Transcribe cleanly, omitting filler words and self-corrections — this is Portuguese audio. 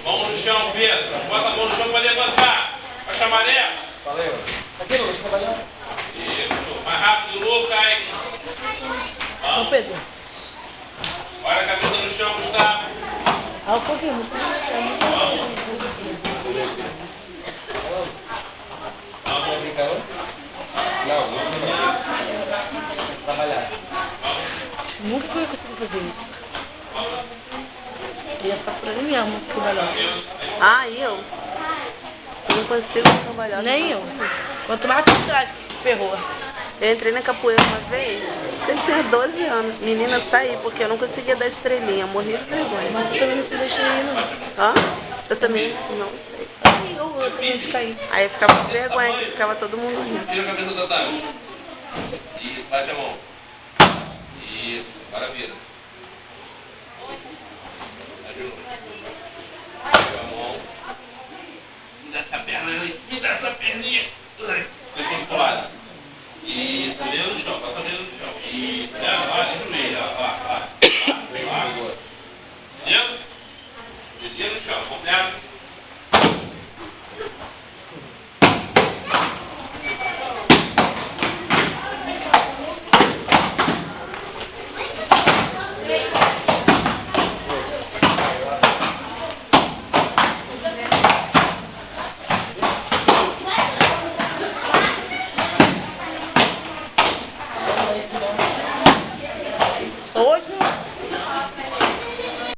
Mão no chão, Pedro. Bota a mão no chão para levantar. Faixa amarela. Valeu. Aqui, Lucas, trabalhando. Isso. Mais rápido, Lucas. Ô, Pedro. Olha a cabeça no chão, Gustavo. Ah, um pouquinho. Vamos. Não, não. Trabalhar. Nunca que eu consegui fazer isso. Ia ficar por ali mesmo, trabalhar. Ah, eu? Eu não consigo trabalhar. Nem eu. Quanto mais pra trás, ferrou. Eu entrei na capoeira uma vez, eu tinha 12 anos. Menina, saí, porque eu não conseguia dar estrelinha, morri de vergonha. Mas eu também não se deixa aí, não. Hã? Eu também não sei. Eu também de cair. Aí eu ficava com vergonha, que ficava todo mundo rindo. Tira a cabeça do Otávio. Isso, bate a mão. Isso, maravilha. Ajuda. A mão. Me dá essa perna aí, me dá essa perninha.